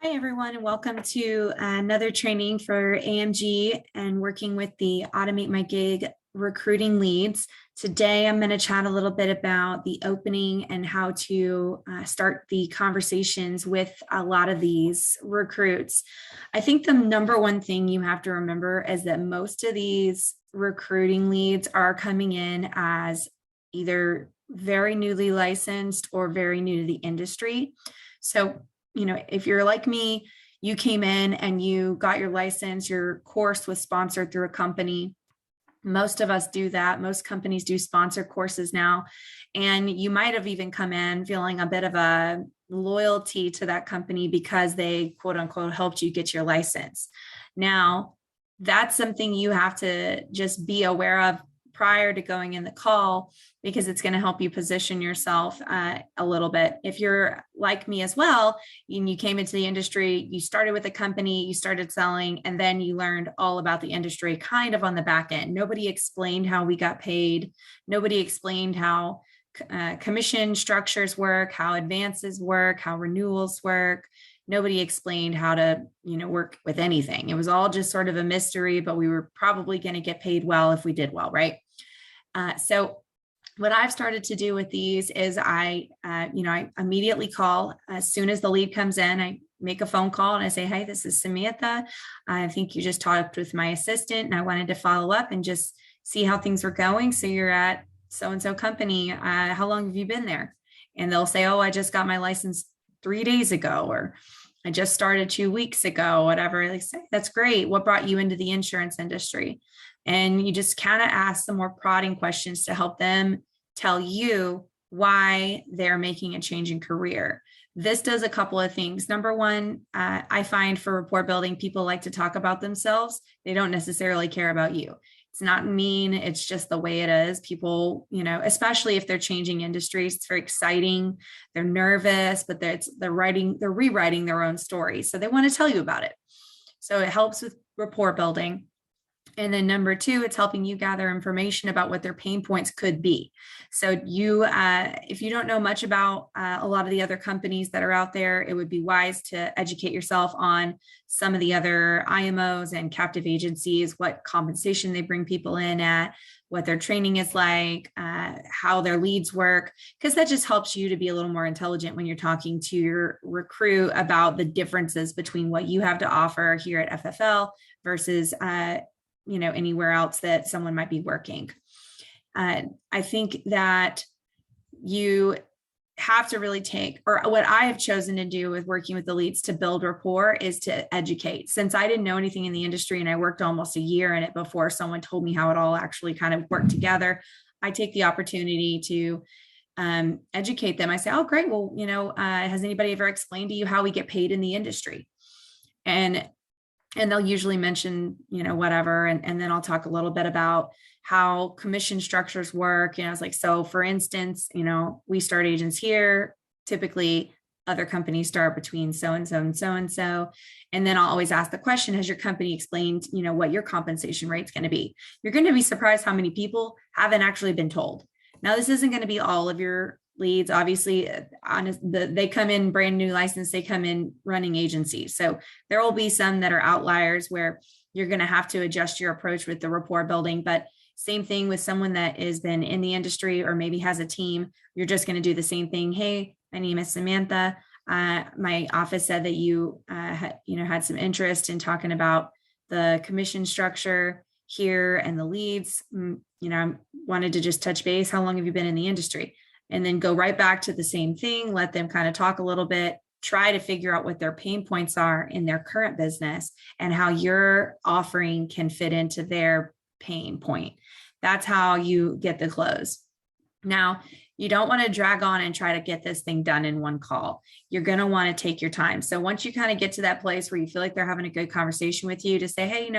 Hi, everyone, and welcome to another training for AMG and working with the Automate My Gig recruiting leads. Today, I'm going to chat a little bit about the opening and how to start the conversations with a lot of these recruits. I think the number one thing you have to remember is that most of these recruiting leads are coming in as either very newly licensed or very new to the industry. So if you're like me, you came in and you got your license, your course was sponsored through a company. Most of us do that. Most companies do sponsor courses now. And you might have even come in feeling a bit of a loyalty to that company because they, quote unquote, helped you get your license. Now, that's something you have to just be aware of prior to going in the call, because it's going to help you position yourself a little bit. If you're like me as well, and you came into the industry, you started with a company, you started selling, and then you learned all about the industry kind of on the back end. Nobody explained how we got paid. Nobody explained how commission structures work, how advances work, how renewals work. Nobody explained how to, work with anything. It was all just sort of a mystery, but we were probably going to get paid well if we did well, right? So what I've started to do with these is I immediately call as soon as the lead comes in. I make a phone call and I say, "Hey, this is Samantha. I think you just talked with my assistant and I wanted to follow up and just see how things are going. So you're at so-and-so company. How long have you been there?" And they'll say, "Oh, I just got my license 3 days ago," or "I just started 2 weeks ago," whatever. They say, "That's great. What brought you into the insurance industry?" And you just kind of ask some more prodding questions to help them tell you why they're making a change in career. This does a couple of things. Number one, I find for rapport building, people like to talk about themselves. They don't necessarily care about you. It's not mean. It's just the way it is. People, especially if they're changing industries, it's very exciting. They're nervous, but they're rewriting their own story. So they want to tell you about it. So it helps with rapport building. And then number two, it's helping you gather information about what their pain points could be. So if you don't know much about a lot of the other companies that are out there, it would be wise to educate yourself on some of the other IMOs and captive agencies, what compensation they bring people in at, what their training is like, how their leads work, because that just helps you to be a little more intelligent when you're talking to your recruit about the differences between what you have to offer here at FFL versus anywhere else that someone might be working. I think that you have to really or what I have chosen to do with working with the leads to build rapport is to educate. Since I didn't know anything in the industry and I worked almost a year in it before someone told me how it all actually kind of worked together, I take the opportunity to educate them. I say, "Oh, great. Well, has anybody ever explained to you how we get paid in the industry?" And they'll usually mention, whatever. And then I'll talk a little bit about how commission structures work. I was like, so for instance, we start agents here. Typically, other companies start between so-and-so and so-and-so. And then I'll always ask the question, has your company explained, what your compensation rate is going to be? You're going to be surprised how many people haven't actually been told. Now, this isn't going to be all of your leads. Obviously, they come in brand new license, they come in running agencies. So there will be some that are outliers where you're going to have to adjust your approach with the rapport building. But same thing with someone that has been in the industry or maybe has a team, you're just going to do the same thing. "Hey, my name is Samantha. My office said that you had some interest in talking about the commission structure here and the leads. I wanted to just touch base. How long have you been in the industry?" And then go right back to the same thing, let them kind of talk a little bit, try to figure out what their pain points are in their current business and how your offering can fit into their pain point. That's how you get the close. Now, you don't want to drag on and try to get this thing done in one call. You're going to want to take your time. So once you kind of get to that place where you feel like they're having a good conversation with you, to say, "Hey,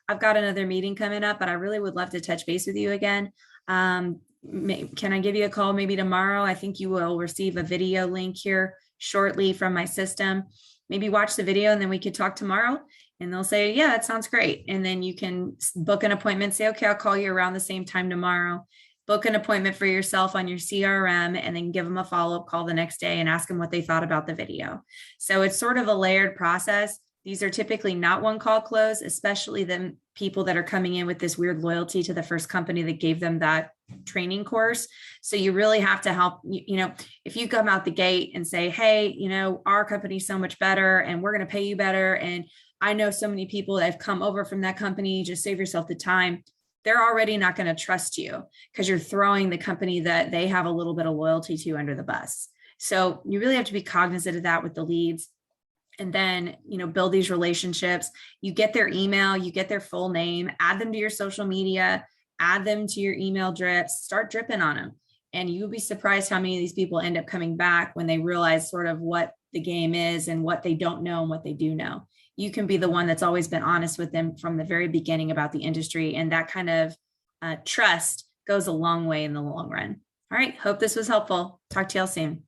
I've got another meeting coming up, but I really would love to touch base with you again. Can I give you a call maybe tomorrow? I think you will receive a video link here shortly from my system. Maybe watch the video and then we could talk tomorrow." And they'll say, "Yeah, that sounds great." And then you can book an appointment, say, "Okay, I'll call you around the same time tomorrow." book an appointment for yourself on your CRM, and then give them a follow-up call the next day and ask them what they thought about the video. So it's sort of a layered process. These are typically not one call close, especially the people that are coming in with this weird loyalty to the first company that gave them that training course. So you really have to help, if you come out the gate and say, hey, our company's so much better and we're going to pay you better. And I know so many people that have come over from that company, just save yourself the time. They're already not going to trust you because you're throwing the company that they have a little bit of loyalty to under the bus. So you really have to be cognizant of that with the leads. And then, build these relationships. You get their email, you get their full name, add them to your social media, add them to your email drips, start dripping on them. And you'll be surprised how many of these people end up coming back when they realize sort of what the game is and what they don't know and what they do know. You can be the one that's always been honest with them from the very beginning about the industry. And that kind of trust goes a long way in the long run. All right. Hope this was helpful. Talk to y'all soon.